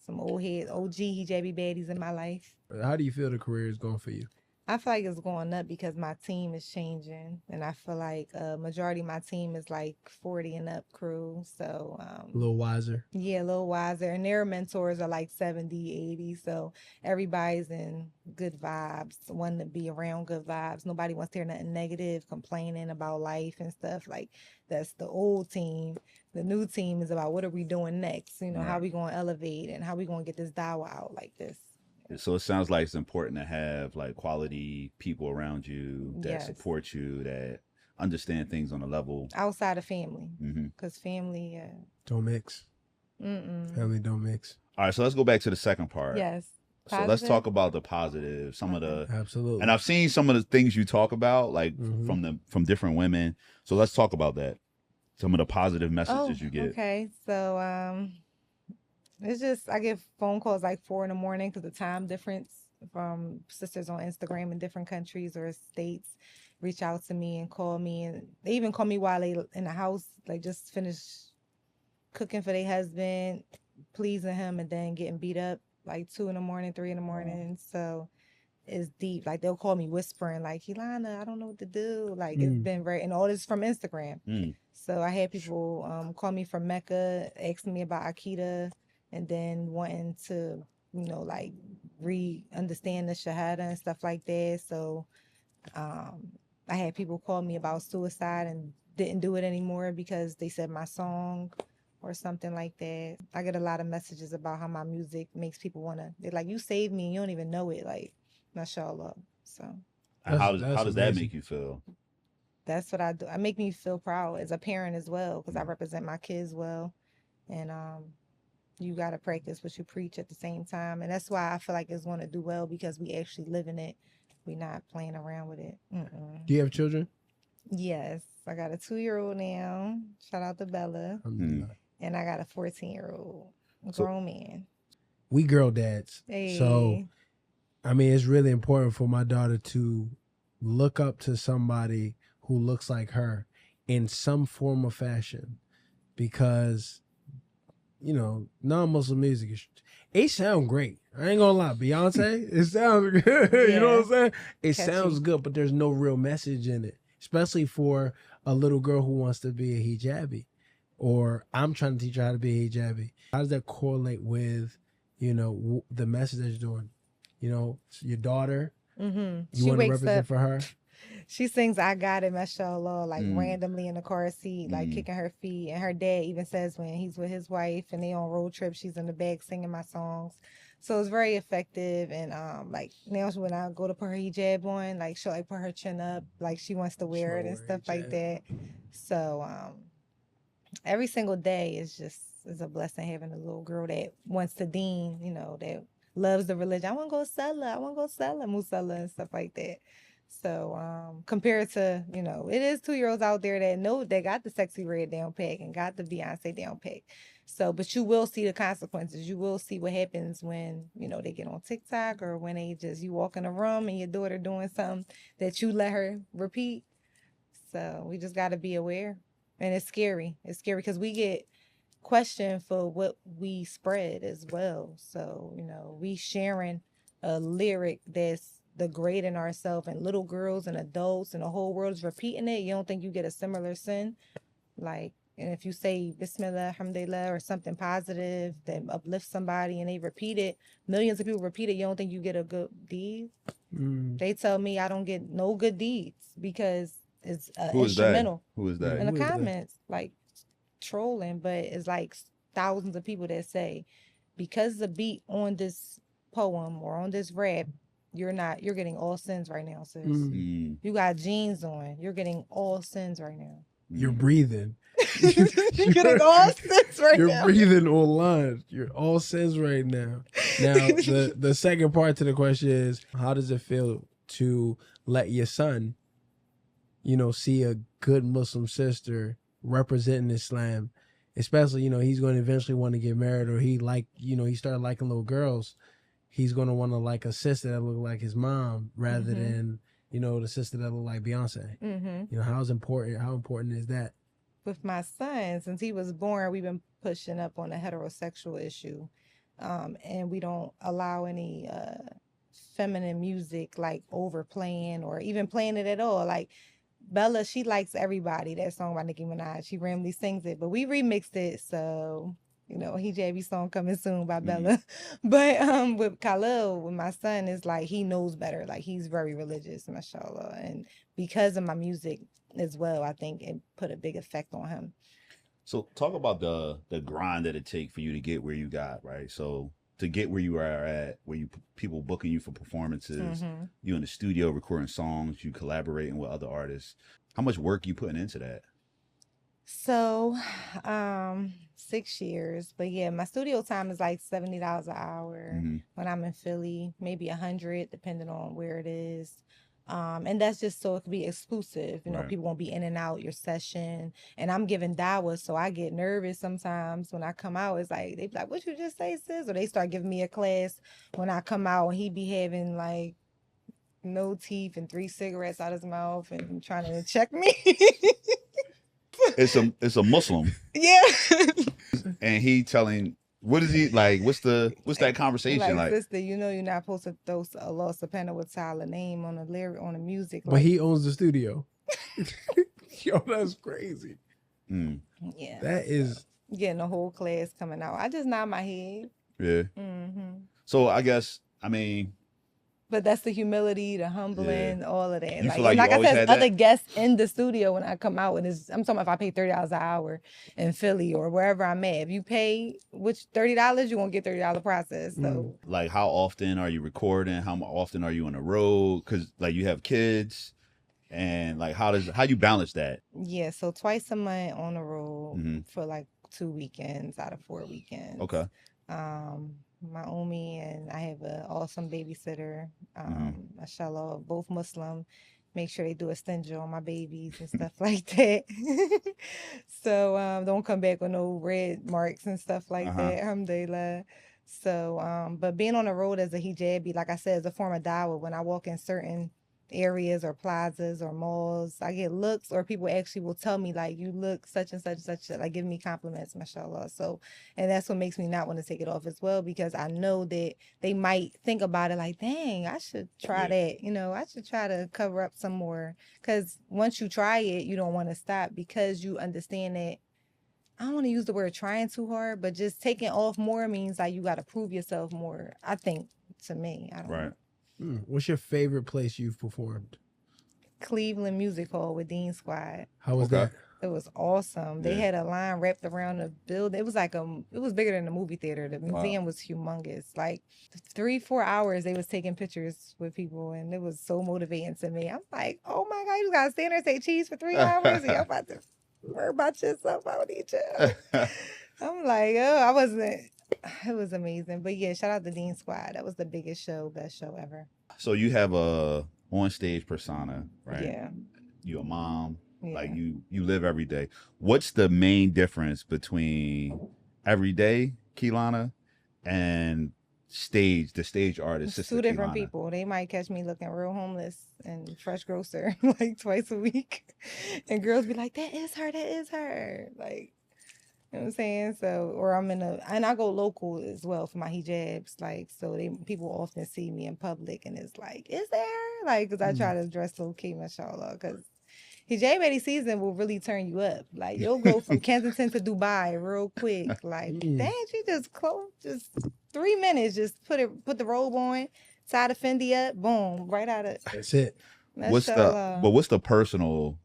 Speaker 2: Some OG hijabi baddies in my life.
Speaker 1: How do you feel the career is going for you?
Speaker 2: I feel like it's going up because my team is changing, and I feel like majority of my team is like 40 and up crew. So
Speaker 1: A little wiser.
Speaker 2: yeah, a little wiser, and their mentors are like 70, 80. So everybody's in good vibes, wanting to be around good vibes. Nobody wants to hear nothing negative, complaining about life and stuff. Like that's the old team. The new team is about what are we doing next? You know, how
Speaker 3: Right.
Speaker 2: we going to elevate and how we going to get this dawah out like this.
Speaker 3: So it sounds like it's important to have like quality people around you that
Speaker 2: Yes.
Speaker 3: support you, that understand things on a level.
Speaker 2: Outside of family,
Speaker 3: Mm-hmm.
Speaker 2: because family,
Speaker 1: Don't mix. Family don't mix.
Speaker 3: All right, so let's go back to the second part.
Speaker 2: yes.
Speaker 3: So let's
Speaker 2: Positive?
Speaker 3: talk about the positive, some of the,
Speaker 1: Absolutely.
Speaker 3: and I've seen some of the things you talk about, like
Speaker 1: Mhm.
Speaker 3: from different women. So let's talk about that. Some of the positive messages you get.
Speaker 2: Okay, so it's just I get phone calls like 4 in the morning because the time difference from sisters on Instagram in different countries or states reach out to me and call me, and they even call me while they in the house, like just finished cooking for their husband, pleasing him, and then getting beat up like 2 in the morning, 3 in the morning. So it's deep. Like they'll call me whispering, like, Keilana, I don't know what to do. Like it's been very, and all this from Instagram. So I had people call me from Mecca, asking me about Akita, and then wanting to, you know, like understand the Shahada and stuff like that. So I had people call me about suicide and didn't do it anymore because they said my song or something like that. I get a lot of messages about how my music makes people want to, they're like, you saved me and you don't even know it. Like, mashallah. So
Speaker 3: And how
Speaker 1: That's
Speaker 3: does that
Speaker 1: amazing.
Speaker 3: make you feel?
Speaker 2: that's what I do. I make me feel proud as a parent as well because I represent my kids well. And you got to practice what you preach at the same time. And that's why I feel like it's going to do well because we actually live in it. We're not playing around with it.
Speaker 1: Do you have children?
Speaker 2: Yes. I got a 2-year-old now. Shout out to Bella.
Speaker 1: Alhamdulillah.
Speaker 2: And I got a 14-year-old
Speaker 3: So-
Speaker 2: grown man.
Speaker 1: We girl dads.
Speaker 2: Hey.
Speaker 1: So, I mean, it's really important for my daughter to look up to somebody who looks like her in some form or fashion because, you know, non-Muslim music it sounds great. I ain't gonna lie, Beyonce, it sounds good. You know what I'm saying? It
Speaker 2: Catchy.
Speaker 1: sounds good, but there's no real message in it, especially for a little girl who wants to be a hijabi, or I'm trying to teach her how to be a hijabi. How does that correlate with, you know, the message that you're doing? You know, your daughter, you
Speaker 2: She
Speaker 1: want to
Speaker 2: wakes
Speaker 1: represent
Speaker 2: up.
Speaker 1: for her?
Speaker 2: She sings I Got It, mashallah, like randomly in the car seat, like kicking her feet. And her dad even says when he's with his wife and they on road trip, she's in the back singing my songs. So it's very effective. And like now when I go to put her hijab on, like she'll like put her chin up, like she wants to wear it and stuff like that. So every single day is a blessing having a little girl that wants to deen, you know, that loves the religion. I want to go Salah, Musalla and stuff like that. So compared to, you know, it is 2-year-olds out there that know they got the sexy red down pat and got the Beyonce down pat. So, but you will see the consequences. You will see what happens when, you know, they get on TikTok or when you walk in a room and your daughter doing something that you let her repeat. So we just got to be aware. And it's scary. It's scary because we get questioned for what we spread as well. So, you know, we sharing a lyric that's degrading ourselves, and little girls and adults and the whole world is repeating it. You don't think you get a similar sin? Like, and if you say Bismillah, Alhamdulillah, or something positive that uplifts somebody and they repeat it, millions of people repeat it, you don't think you get a good deed? They tell me I don't get no good deeds because it's instrumental.
Speaker 3: Who is that?
Speaker 2: In the
Speaker 1: Who is that?
Speaker 2: comments, like trolling, but it's like thousands of people that say because the beat on this poem or on this rap, you're getting all sins right now, sis. You got jeans on, you're getting all sins right now.
Speaker 1: You're breathing.
Speaker 2: You're getting all sins right
Speaker 1: You're
Speaker 2: now.
Speaker 1: breathing on lines. You're all sins right now. Now, the second part to the question is, how does it feel to let your son, you know, see a good Muslim sister representing Islam, especially, you know, he's going to eventually want to get married, or he started liking little girls. He's going to want to like a sister that look like his mom rather than, you know, the sister that look like Beyonce. You know, how important is that?
Speaker 2: With my son, since he was born, we've been pushing up on the heterosexual issue. And we don't allow any feminine music, like overplaying or even playing it at all. Like Bella, she likes Everybody, that song by Nicki Minaj. She randomly sings it, but we remixed it, so hijab song coming soon by Bella. But with Khalil, with my son, is like he knows better. Like he's very religious, mashallah, and because of my music as well, I think it put a big effect on him.
Speaker 3: So talk about the grind that it take for you to get where you got, right? So to get where you are at, where people booking you for performances, you in the studio recording songs, you collaborating with other artists. How much work you putting into that?
Speaker 2: So, 6 years, but yeah, my studio time is like $70 an hour. When I'm in Philly, maybe 100, depending on where it is. And that's just so it could be exclusive.
Speaker 3: Right.
Speaker 2: People won't be in and out your session. And I'm giving dawah, so I get nervous sometimes when I come out. It's like, they be like, what you just say, sis? Or they start giving me a class when I come out and he be having like no teeth and 3 cigarettes out his mouth and trying to check me.
Speaker 3: It's a Muslim.
Speaker 2: Yeah.
Speaker 3: And he telling, what is he like? What's that conversation like?
Speaker 2: Sister, you're not supposed to throw Allah subhanahu wa ta'ala name on a lyric, on the music.
Speaker 1: But he owns the studio. Yo, that's crazy.
Speaker 2: Yeah.
Speaker 1: That is
Speaker 2: getting a whole class coming out. I just nod my head.
Speaker 3: Yeah. So I guess,
Speaker 2: but that's the humility, the humbling, all of that.
Speaker 3: You feel like
Speaker 2: I said, other guests in the studio when I come out, and I'm talking about if I pay $30 an hour in Philly or wherever I'm at. If you pay $30, you won't get $30 process. So,
Speaker 3: like, how often are you recording? How often are you on the road? Because like you have kids, and like how you balance that?
Speaker 2: Yeah, so twice a month on the road for like 2 weekends out of 4 weekends.
Speaker 3: Okay.
Speaker 2: My Umi and I have an awesome babysitter, mashallah, both Muslim. Make sure they do a stinja on my babies and stuff like that. So don't come back with no red marks and stuff like that, alhamdulillah. So, but being on the road as a hijabi, like I said, is a form of dawah. When I walk in certain areas or plazas or malls, I get looks, or people actually will tell me like, you look such and such and such, like give me compliments, mashallah. So, and that's what makes me not want to take it off as well, because I know that they might think about it like, dang, I should try that. I should try to cover up some more, because once you try it, you don't want to stop, because you understand that, I don't want to use the word trying too hard, but just taking off more means like you got to prove yourself more, I think, to me. I don't know.
Speaker 1: What's your favorite place you've performed?
Speaker 2: Cleveland Music Hall with Dean Squad.
Speaker 1: How was that?
Speaker 2: It was awesome. They had a line wrapped around the building. It was like it was bigger than the movie theater. The museum was humongous. Like 3-4 hours they was taking pictures with people, and it was so motivating to me. I'm like, oh my God, you just gotta stand there and say cheese for 3 hours, and y'all about to worry about yourself out each other. I'm like, it was amazing. But yeah, shout out to Dean Squad. That was the biggest show, best show ever.
Speaker 3: So you have a on-stage persona, right?
Speaker 2: Yeah.
Speaker 3: You're a mom.
Speaker 2: Yeah.
Speaker 3: Like you live every day. What's the main difference between everyday Keilana and the stage artist, Sista
Speaker 2: Two different
Speaker 3: Keilana?
Speaker 2: people. They might catch me looking real homeless and fresh grocer like twice a week. And girls be like, that is her. Like, you know what I'm saying? So, or and I go local as well for my hijabs. Like, so people often see me in public and it's like, is there? Like, because I try to dress low-key, mashallah, because hijab ready season will really turn you up. Like, you'll go from Kensington to Dubai real quick. Like, dang, you just 3 minutes, just put the robe on, tie the Fendi up, boom, right out of.
Speaker 1: That's it.
Speaker 3: What's the personal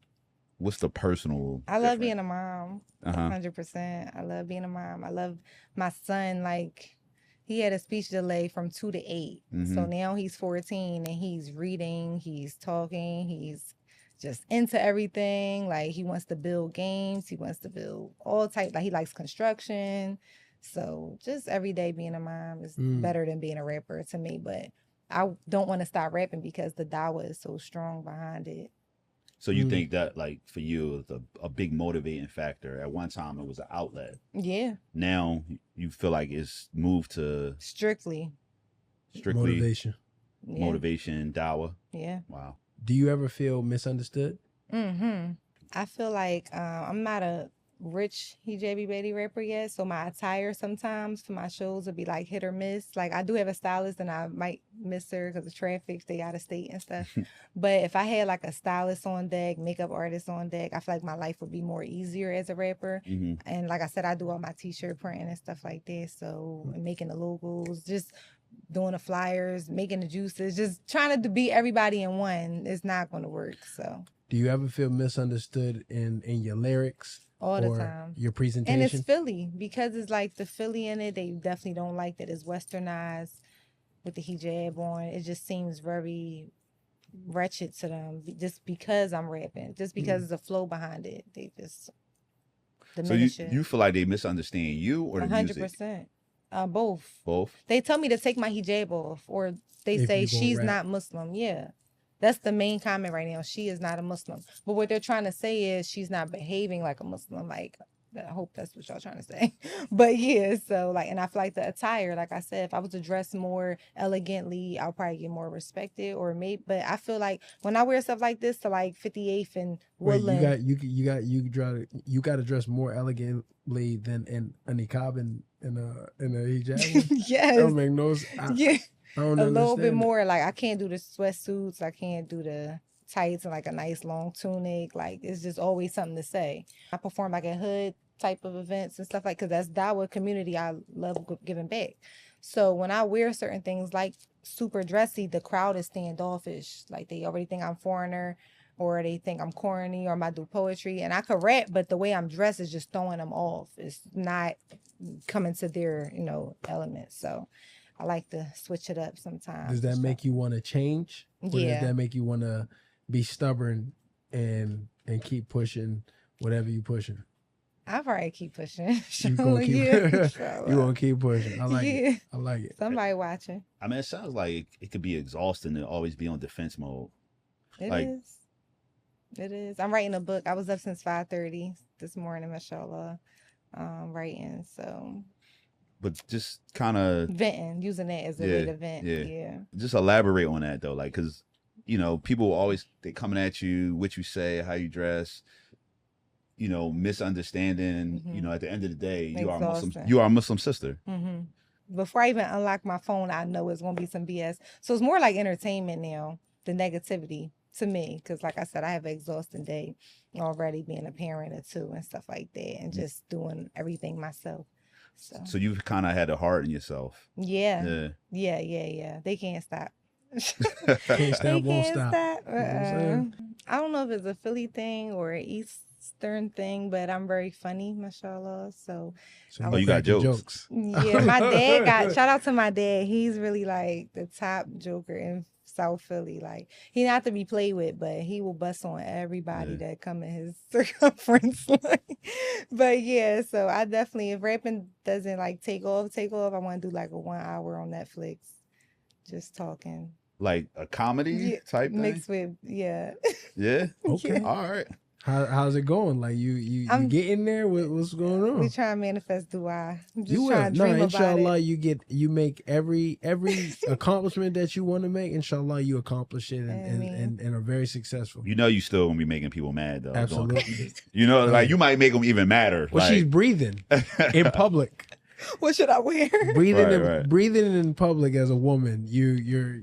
Speaker 2: I love being a mom. 100%. I love being a mom. I love my son. Like, he had a speech delay from 2 to 8. So now he's 14 and he's reading, he's talking, he's just into everything. Like, he wants to build games, he wants to build all types. Like, he likes construction. So just every day being a mom is better than being a rapper to me. But I don't want to stop rapping because the dawah is so strong behind it.
Speaker 3: So you think that, like, for you, it was a big motivating factor. At one time, it was an outlet.
Speaker 2: Yeah.
Speaker 3: Now you feel like it's moved to
Speaker 2: strictly
Speaker 1: motivation.
Speaker 2: Yeah.
Speaker 3: Motivation, dawah.
Speaker 2: Yeah.
Speaker 3: Wow.
Speaker 1: Do you ever feel misunderstood?
Speaker 2: I feel like I'm not a rich hijabi baby rapper yet. So my attire sometimes for my shows would be like hit or miss. Like I do have a stylist and I might miss her because of traffic, stay out of state and stuff. But if I had like a stylist on deck, makeup artist on deck, I feel like my life would be more easier as a rapper. And like I said, I do all my t-shirt printing and stuff like that. So making the logos, just doing the flyers, making the juices, just trying to be everybody in one is not going to work. So
Speaker 1: do you ever feel misunderstood in your lyrics?
Speaker 2: All the
Speaker 1: or
Speaker 2: time.
Speaker 1: Your presentation?
Speaker 2: And it's Philly because it's like the Philly in it. They definitely don't like that it's westernized with the hijab on. It just seems very wretched to them just because I'm rapping, just because there's a flow behind it. They just diminish it.
Speaker 3: You feel like they misunderstand you or the
Speaker 2: 100%.
Speaker 3: music?
Speaker 2: Both.
Speaker 3: Both?
Speaker 2: They tell me to take my hijab off, or they
Speaker 1: If
Speaker 2: say
Speaker 1: you gonna
Speaker 2: she's
Speaker 1: rap.
Speaker 2: not Muslim. Yeah. That's the main comment right now. She is not a Muslim. But what they're trying to say is she's not behaving like a Muslim. Like, I hope that's what y'all trying to say. But yeah, so like, and I feel like the attire, like I said, if I was to dress more elegantly, I'll probably get more respected or maybe, but I feel like when I wear stuff like this to like 58th and
Speaker 1: Wait,
Speaker 2: Woodland.
Speaker 1: you got to dress more elegantly than in a niqab and in a hijab.
Speaker 2: Yes.
Speaker 1: That don't make no sense.
Speaker 2: Yeah.
Speaker 1: I don't
Speaker 2: A little
Speaker 1: understand
Speaker 2: bit
Speaker 1: it.
Speaker 2: more. Like I can't do the sweatsuits. I can't do the tights and like a nice long tunic. Like it's just always something to say. I perform like at hood type of events and stuff like, because that's dawah community. I love giving back. So when I wear certain things like super dressy, the crowd is standoffish. Like they already think I'm foreigner, or they think I'm corny, or I might do poetry. And I could rap, but the way I'm dressed is just throwing them off. It's not coming to their, element. So I like to switch it up sometimes.
Speaker 1: Does that make you want to change? Or
Speaker 2: Yeah.
Speaker 1: does that make you want to be stubborn and keep pushing whatever you pushing?
Speaker 2: I probably keep pushing.
Speaker 1: You gonna keep,
Speaker 2: Inshallah.
Speaker 1: you gonna keep pushing. I like
Speaker 2: Yeah.
Speaker 1: it. I like it.
Speaker 2: Somebody watching.
Speaker 3: I mean, it sounds like it could be exhausting to always be on defense mode.
Speaker 2: It
Speaker 3: Like-
Speaker 2: is. It is. I'm writing a book. I was up since 5:30 this morning, mashallah, writing. So
Speaker 3: But just kind of
Speaker 2: venting, using that as a way to vent.
Speaker 3: yeah.
Speaker 2: Yeah.
Speaker 3: just elaborate on that though, like, because people always they coming at you, what you say, how you dress, misunderstanding.
Speaker 2: Mhm.
Speaker 3: At the end of the day,
Speaker 2: Exhausting.
Speaker 3: you are a Muslim sister.
Speaker 2: hmm Before I even unlock my phone, I know it's gonna be some BS. So it's more like entertainment now, the negativity to me, because like I said, I have an exhausting day already, being a parent of two and stuff like that, and just doing everything myself.
Speaker 3: So you've kind of had a heart in yourself.
Speaker 2: Yeah. Yeah. They can't stop.
Speaker 1: Can't stop,
Speaker 2: They
Speaker 1: won't
Speaker 2: can't
Speaker 1: stop.
Speaker 2: stop.
Speaker 1: You know what I'm saying?
Speaker 2: I don't know if it's a Philly thing or an Eastern thing, but I'm very funny, mashallah. So
Speaker 1: So
Speaker 3: you got
Speaker 1: cracking
Speaker 3: jokes.
Speaker 2: yeah, my dad shout out to my dad. He's really like the top joker in South Philly. Like he not to be played with, but he will bust on everybody
Speaker 3: Yeah.
Speaker 2: that come in his circumference. But yeah, so I definitely, if rapping doesn't like take off, I want to do like a 1 hour on Netflix, just talking.
Speaker 3: Like a comedy type thing.
Speaker 2: Mixed with
Speaker 3: Yeah.
Speaker 1: Okay.
Speaker 3: All right.
Speaker 1: How's it going? Like you getting there? What's going on?
Speaker 2: We try to manifest dua. I'm just
Speaker 1: You will.
Speaker 2: trying to
Speaker 1: No,
Speaker 2: dream about
Speaker 1: inshallah,
Speaker 2: it.
Speaker 1: you make every accomplishment that you want to make. Inshallah, you accomplish it
Speaker 2: Amen.
Speaker 1: and are very successful.
Speaker 3: You still gonna be making people mad though.
Speaker 1: Absolutely.
Speaker 3: Like you might make them even madder.
Speaker 1: Well, she's breathing in public.
Speaker 2: What should I wear?
Speaker 1: Breathing in public as a woman. You're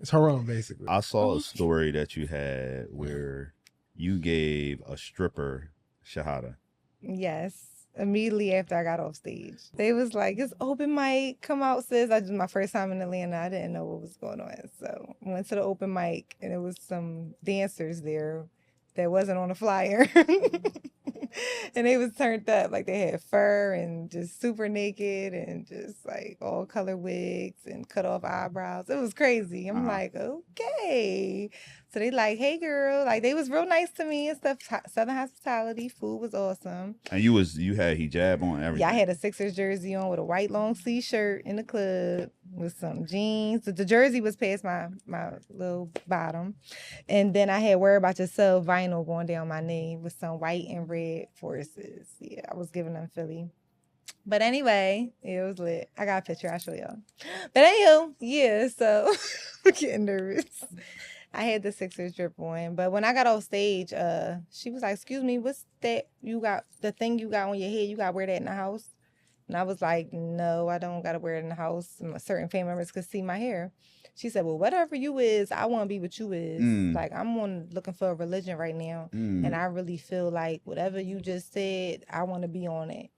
Speaker 1: it's haram basically.
Speaker 3: I saw a story that you had where you gave a stripper shahada.
Speaker 2: Yes. Immediately after I got off stage. They was like, it's open mic. Come out, sis. I just my first time in Atlanta. I didn't know what was going on. So I went to the open mic and it was some dancers there that wasn't on the flyer. And they was turned up. Like they had fur and just super naked and just like all color wigs and cut off eyebrows. It was crazy. I'm like, okay. So they like, hey girl. Like they was real nice to me and stuff. Southern hospitality. Food was awesome.
Speaker 3: And you had hijab on everything.
Speaker 2: Yeah, I had a Sixers jersey on with a white long sleeve shirt in the club with some jeans. The jersey was past my little bottom. And then I had Worry About Yourself vinyl going down my knee with some white and red forces. Yeah, I was giving them Philly. But anyway, it was lit. I got a picture. I'll show y'all. But anywho, yeah, so I'm getting nervous. I had the Sixers drip on. But when I got off stage, she was like, "Excuse me, what's that you got, the thing you got on your head, you got to wear that in the house?" And I was like, "No, I don't got to wear it in the house. Certain family members could see my hair." She said, "Well, whatever you is, I want to be what you is. Like, I'm looking for a religion right now. And I really feel like whatever you just said, I want to be on it."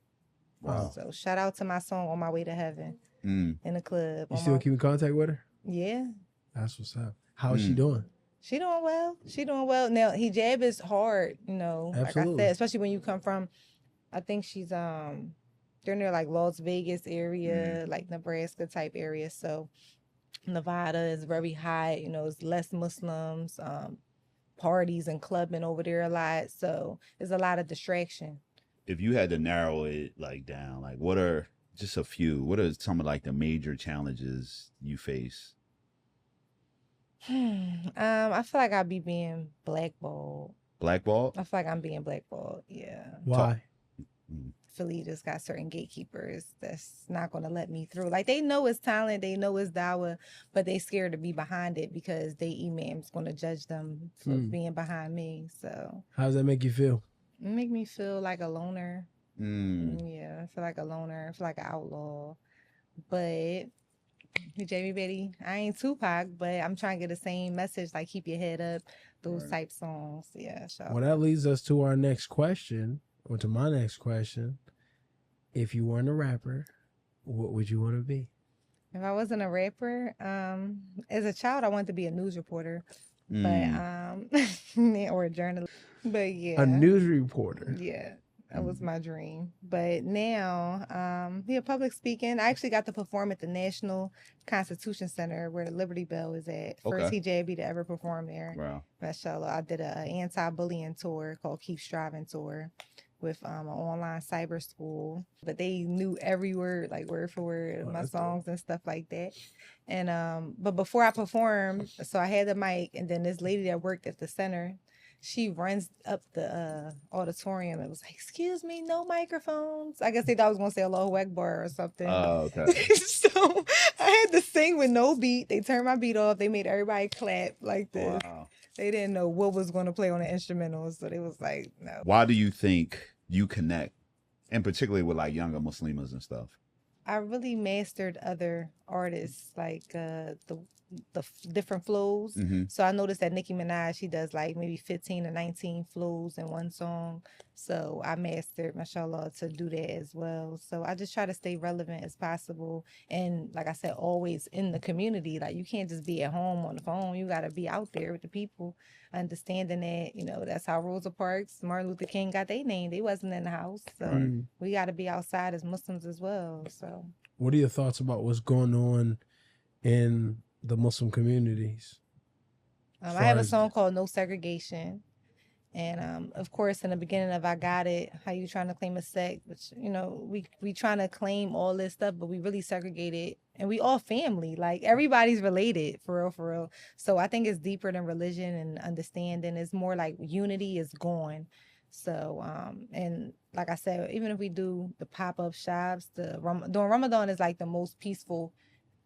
Speaker 1: Wow.
Speaker 2: So shout out to my song "On My Way to Heaven" in the club.
Speaker 1: You still keep in contact with her?
Speaker 2: Yeah.
Speaker 1: That's what's up. How is she doing?
Speaker 2: She doing well. She doing well. Now, hijab is hard, you know,
Speaker 1: Absolutely.
Speaker 2: like I said, especially when you come from, I think she's, they're near like Las Vegas area, like Nebraska type area. So Nevada is very high, you know, it's less Muslims, parties and clubbing over there a lot. So there's a lot of distraction.
Speaker 3: If you had to narrow it like down, like what are just a few, what are some of like the major challenges you face?
Speaker 2: I feel like I'll be being blackballed.
Speaker 3: Blackball?
Speaker 2: I feel like I'm being blackballed. Yeah.
Speaker 1: Why?
Speaker 2: Philly just got certain gatekeepers that's not going to let me through. Like, they know it's talent, they know it's dawah, but they scared to be behind it because they imam's going to judge them for being behind me. So
Speaker 1: how does that make you feel?
Speaker 2: It make me feel like a loner. Yeah, I feel like a loner. I feel like an outlaw. But Jamie Betty, I ain't Tupac, but I'm trying to get the same message, like keep your head up, those type songs. Yeah. So.
Speaker 1: Well, that leads us to our next question, or to my next question. If you weren't a rapper, what would you want to be?
Speaker 2: If I wasn't a rapper, as a child, I wanted to be a news reporter, but or a journalist. But yeah,
Speaker 1: a news reporter.
Speaker 2: Yeah, that was my dream. But now, yeah, public speaking. I actually got to perform at the National Constitution Center where the Liberty Bell is at. First hijab to ever perform there.
Speaker 3: Wow.
Speaker 2: Mashallah. I did an anti-bullying tour called Keep Striving Tour with an online cyber school, but they knew every word, like word for word, of my songs and stuff like that. And but before I performed, so I had the mic, and then this lady that worked at the center, she runs up the auditorium and was like, "Excuse me, no microphones." I guess they thought I was gonna say Allahu Akbar or something.
Speaker 3: Oh, okay.
Speaker 2: So I had to sing with no beat. They turned my beat off. They made everybody clap like this.
Speaker 3: Wow.
Speaker 2: They didn't know what was going to play on the instrumentals, so they was like, no.
Speaker 3: Why do you think you connect, and particularly with like younger Muslimas and stuff?
Speaker 2: I really mastered other artists, like the different flows. So I noticed that Nicki Minaj, she does like maybe 15 to 19 flows in one song. So I mastered, mashallah, to do that as well. So I just try to stay relevant as possible. And like I said, always in the community. Like, you can't just be at home on the phone. You got to be out there with the people, understanding that, you know, that's how Rosa Parks, Martin Luther King got their name. They wasn't in the house. So we got to be outside as Muslims as well. So
Speaker 1: what are your thoughts about what's going on in the Muslim communities?
Speaker 2: I have a song called No Segregation. And of course, in the beginning of I Got It, how you trying to claim a sect, which, you know, we trying to claim all this stuff, but we really segregated. And we all family. Like, everybody's related, for real, for real. So I think it's deeper than religion and understanding. It's more like unity is gone. So, and like I said, even if we do the pop-up shops, during Ramadan is like the most peaceful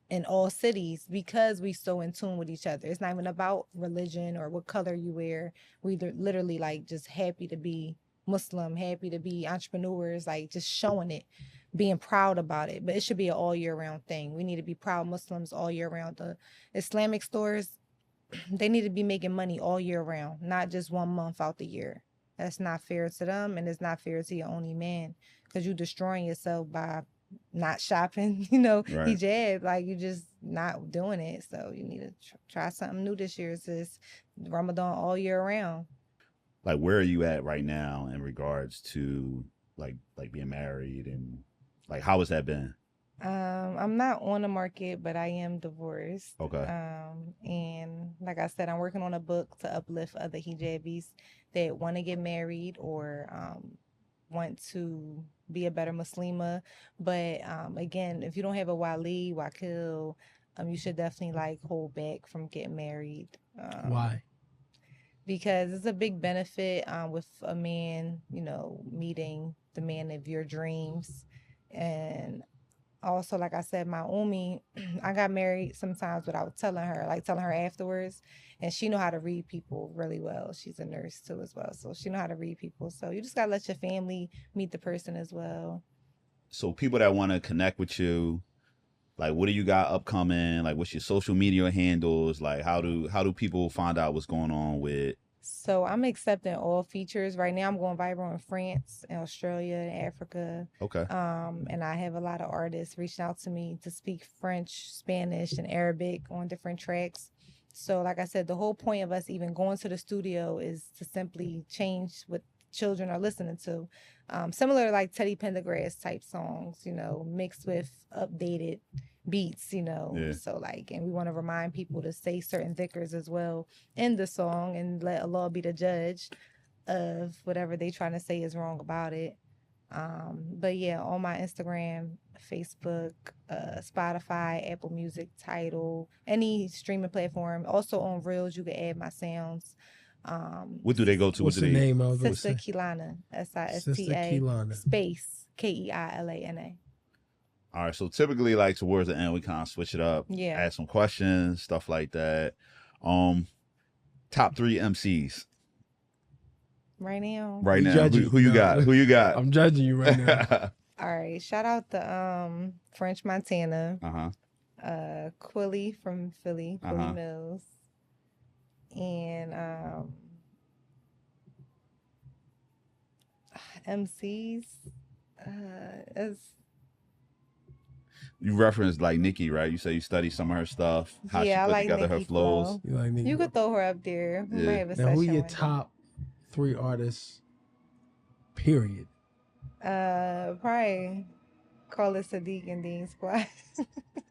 Speaker 2: in all cities because we so in tune with each other. It's not even about religion or what color you wear. We literally like just happy to be Muslim, happy to be entrepreneurs, like just showing it, being proud about it. But it should be an all year round thing. We need to be proud Muslims all year round. The Islamic stores, they need to be making money all year round, not just 1 month out the year. That's not fair to them, and it's not fair to your only man, because you're destroying yourself by not shopping, you know, hijab, like you just not doing it. So you need to try something new this year. It's Ramadan all year round.
Speaker 3: Like, where are you at right now in regards to like being married, and like how has that been?
Speaker 2: I'm not on the market, but I am divorced.
Speaker 3: Okay.
Speaker 2: And like I said, I'm working on a book to uplift other hijabis that want to get married or want to be a better muslima. But again, if you don't have a wali, wakil, you should definitely like hold back from getting married.
Speaker 1: Why?
Speaker 2: Because it's a big benefit with a man, you know, meeting the man of your dreams. And also, like I said, my Umi, I got married sometimes without telling her afterwards. And she know how to read people really well. She's a nurse too as well. So she know how to read people. So you just gotta let your family meet the person as well.
Speaker 3: So people that want to connect with you, like, what do you got upcoming? Like, what's your social media handles? Like, how do people find out what's going on with?
Speaker 2: So I'm accepting all features right now. I'm going viral in France, and Australia, and Africa.
Speaker 3: Okay.
Speaker 2: And I have a lot of artists reaching out to me to speak French, Spanish, and Arabic on different tracks. So like I said, the whole point of us even going to the studio is to simply change what children are listening to. Similar to like Teddy Pendergrass type songs, mixed with updated beats,
Speaker 3: Yeah.
Speaker 2: So like, and we want to remind people to say certain dhikrs as well in the song and let Allah be the judge of whatever they trying to say is wrong about it. But yeah, on my Instagram, Facebook, Spotify, Apple Music, Tidal, any streaming platform. Also on Reels, you can add my sounds.
Speaker 3: What do they go to?
Speaker 1: What's the name of it?
Speaker 2: Sista Keilana,
Speaker 1: Sista
Speaker 2: Sista
Speaker 1: Keilana.
Speaker 2: space Keilana.
Speaker 3: All right. So typically, like towards the end, we kind of switch it up.
Speaker 2: Yeah.
Speaker 3: Ask some questions, stuff like that. Top 3 MCs
Speaker 2: Right now.
Speaker 3: right
Speaker 1: You
Speaker 3: now.
Speaker 1: judging?
Speaker 3: Who you
Speaker 1: No.
Speaker 3: got? Who you got?
Speaker 1: I'm judging you right now.
Speaker 2: All right. Shout out to French Montana. Quilly from Philly, Quilly Mills. And MCs.
Speaker 3: You referenced like Nikki, right? You say you study some of her stuff. How
Speaker 2: Yeah, I
Speaker 3: she put
Speaker 2: like
Speaker 3: together her
Speaker 2: Nikki
Speaker 3: flows.
Speaker 2: flow.
Speaker 1: You like me?
Speaker 2: You could throw her up there. We
Speaker 3: Yeah.
Speaker 2: might have a
Speaker 1: Now, who
Speaker 2: session
Speaker 1: your
Speaker 2: one day.
Speaker 1: top 3 artists? Period.
Speaker 2: Probably call it Sadiq and Dean Squad.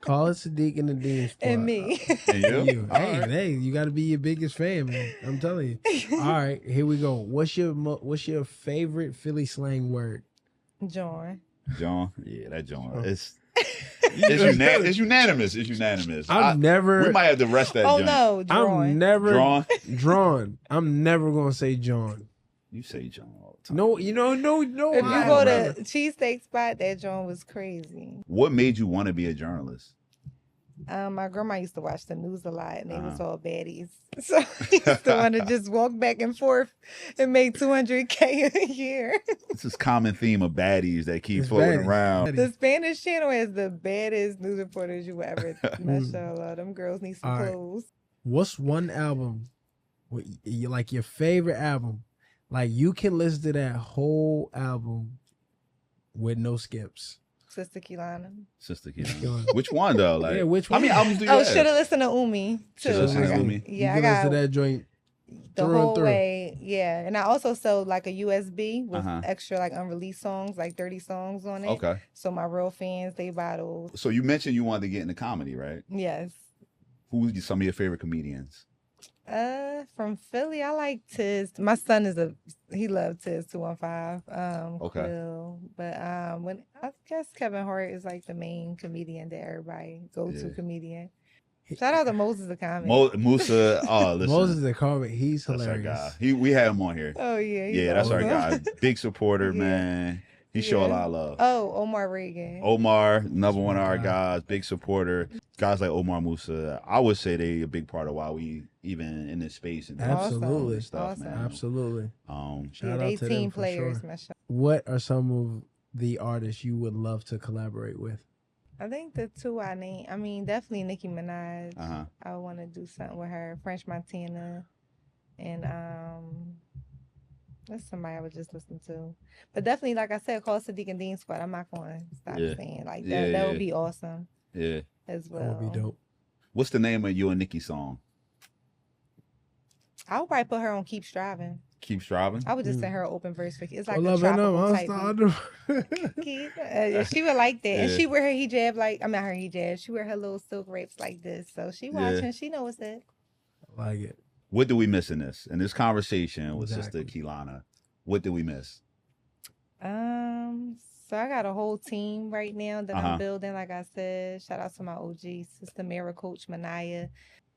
Speaker 1: Call it Sadiq and the Dean Squad.
Speaker 2: And me.
Speaker 3: And you?
Speaker 1: You.
Speaker 3: All
Speaker 1: Hey,
Speaker 3: right.
Speaker 1: hey, you got to be your biggest fan, man. I'm telling you. All right, here we go. What's your favorite Philly slang word?
Speaker 2: John.
Speaker 3: John. Yeah, that John.
Speaker 1: Oh.
Speaker 3: It's unanimous. It's unanimous.
Speaker 1: I'm never.
Speaker 3: We might have to rest that
Speaker 2: Oh
Speaker 3: joint.
Speaker 2: no, John.
Speaker 1: I'm never
Speaker 3: Drawn.
Speaker 1: drawn. I'm never gonna say John.
Speaker 3: You say John all the time.
Speaker 1: No, no.
Speaker 2: If you
Speaker 1: I
Speaker 2: go
Speaker 1: never.
Speaker 2: to Cheesesteak Spot, that John was crazy.
Speaker 3: What made you want to be a journalist?
Speaker 2: My grandma used to watch the news a lot, and they was
Speaker 3: Uh-huh.
Speaker 2: all baddies. So I used to want to just walk back and forth and make $200K a year.
Speaker 3: It's this common theme of baddies that keep
Speaker 1: It's
Speaker 3: floating
Speaker 1: baddies.
Speaker 3: around.
Speaker 2: The Spanish channel has the baddest news reporters you ever. Mashallah, them girls need some
Speaker 1: All right.
Speaker 2: clothes.
Speaker 1: What's one album, like your favorite album? Like you can listen to that whole album with no skips.
Speaker 2: Sista Keilana.
Speaker 3: Sister
Speaker 1: Keilana.
Speaker 3: Keilana. Which one though? Like,
Speaker 1: Yeah, which
Speaker 3: how many
Speaker 1: one?
Speaker 3: albums do you
Speaker 2: Oh,
Speaker 3: have?
Speaker 2: should have listened to Umi too.
Speaker 3: Shoulda listened to Umi.
Speaker 2: Yeah,
Speaker 1: you
Speaker 2: I
Speaker 1: can
Speaker 2: got
Speaker 1: listen to that joint
Speaker 2: the
Speaker 1: through and
Speaker 2: whole
Speaker 1: through.
Speaker 2: way. Yeah, and I also sold like a USB with
Speaker 3: Uh-huh.
Speaker 2: extra like unreleased songs, like 30 songs on it.
Speaker 3: Okay.
Speaker 2: So my real fans, they buy those.
Speaker 3: So you mentioned you wanted to get into comedy, right?
Speaker 2: Yes.
Speaker 3: Who's some of your favorite comedians?
Speaker 2: From Philly, I like Tiz. My son he loved Tiz 215.
Speaker 3: Okay.
Speaker 2: Quill. But when I guess Kevin Hart is like the main comedian that everybody go to
Speaker 3: Yeah.
Speaker 2: comedian. Shout out to Moses the comic.
Speaker 3: Musa. Oh, listen.
Speaker 1: Moses the Carmen, he's
Speaker 3: That's our
Speaker 1: hilarious.
Speaker 3: guy. We had him on here.
Speaker 2: Oh yeah. he's
Speaker 3: Yeah, that's our
Speaker 2: awesome.
Speaker 3: guy. Big supporter,
Speaker 2: Yeah.
Speaker 3: man. He show a
Speaker 2: Yeah.
Speaker 3: lot of love.
Speaker 2: Oh, Omar Reagan.
Speaker 3: Omar, another one of our
Speaker 1: God.
Speaker 3: guys, big supporter. Guys like Omar Musa, I would say they a big part of why we even in this space and
Speaker 1: Absolutely.
Speaker 3: and stuff,
Speaker 2: Awesome.
Speaker 3: man.
Speaker 1: Absolutely.
Speaker 2: Yeah,
Speaker 1: Shout
Speaker 2: they
Speaker 1: out to
Speaker 2: team
Speaker 1: them for
Speaker 2: players,
Speaker 1: sure.
Speaker 2: mashallah.
Speaker 1: What are some of the artists you would love to collaborate with?
Speaker 2: I think the two I named, I mean, definitely Nicki Minaj.
Speaker 3: Uh-huh.
Speaker 2: I want to do something with her. French Montana. And that's somebody I would just listen to. But definitely, like I said, call Sadiq and Dean Squad. I'm not going to stop
Speaker 3: Yeah.
Speaker 2: saying like that.
Speaker 3: Yeah,
Speaker 2: That
Speaker 3: yeah.
Speaker 2: would be awesome
Speaker 3: Yeah.
Speaker 2: as well.
Speaker 1: That would be dope.
Speaker 3: What's the name of you and Nikki song?
Speaker 2: I would probably put her on Keep Striving.
Speaker 3: Keep striving.
Speaker 2: I would just send her an open verse. It's like
Speaker 1: Oh,
Speaker 2: a
Speaker 1: love and
Speaker 2: tropical
Speaker 1: I'm
Speaker 2: type.
Speaker 1: starting.
Speaker 2: Keep, she would like that. And
Speaker 3: Yeah.
Speaker 2: she wear her hijab like, I'm not her hijab. She wear her little silk wraps like this. So she
Speaker 3: Yeah.
Speaker 2: watching. She knows what's it.
Speaker 1: Like it.
Speaker 3: What do we miss in this? In this conversation with
Speaker 1: Exactly.
Speaker 3: Sister Keilana, what did we miss?
Speaker 2: So I got a whole team right now that
Speaker 3: Uh-huh.
Speaker 2: I'm building. Like I said, shout out to my OG, Sister Mara Coach Manaya.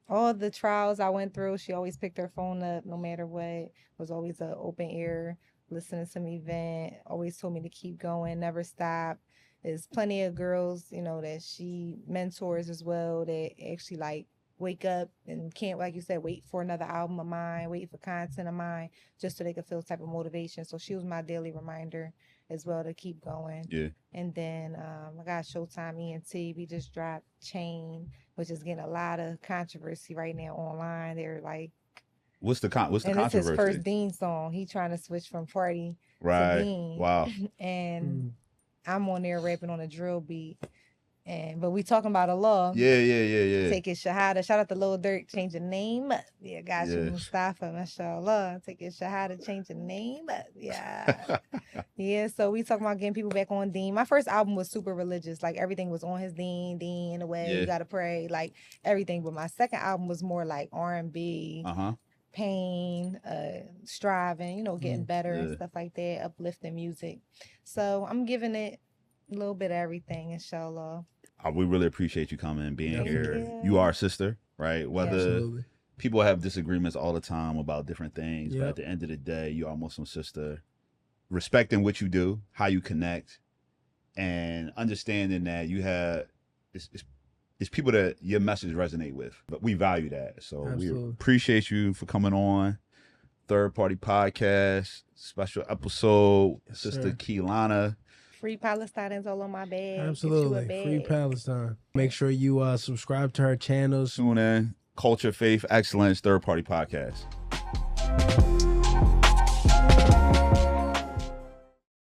Speaker 2: All the trials I went through, she always picked her phone up no matter what. Was always an open ear, listening to me vent, always told me to keep going, never stop. There's plenty of girls, that she mentors as well that actually like wake up and can't, like you said, wait for another album of mine, wait for content of mine, just so they could feel type of motivation. So she was my daily reminder as well to keep going.
Speaker 3: Yeah.
Speaker 2: And then I got Showtime ENT. We just dropped Chain, which is getting a lot of controversy right now online. They're like,
Speaker 3: what's the controversy?
Speaker 2: It's his first Dean song. He trying to switch from Party to Dean.
Speaker 3: Wow.
Speaker 2: And I'm on there rapping on a drill beat. But we talking about Allah.
Speaker 3: Yeah.
Speaker 2: Take his shahada. Shout out to Lil Durk. Change your name up. Yeah, got you, Mustafa. Mashallah. Take his shahada. Change your name up. Yeah. Yeah, so we talking about getting people back on Deen. My first album was super religious. Like, everything was on his Deen in the way. You got to pray. Like, everything. But my second album was more like R&B. Pain, striving, you know, getting better and stuff like that. Uplifting music. So I'm giving it a little bit of everything, inshallah.
Speaker 3: We really appreciate you coming and being here. You are a sister, right? Whether people have disagreements all the time about different things, but at the end of the day, you are a Muslim sister. Respecting what you do, how you connect, and understanding that you have it's people that your message resonate with. But we value that. So we appreciate you for coming on. Third Party Podcast, special episode, Sista Keilana.
Speaker 2: Free Palestine is all on my bed.
Speaker 1: Absolutely. Free Palestine. Make sure you subscribe to her channels.
Speaker 3: Tune in. Culture, Faith, Excellence, Third Party Podcast.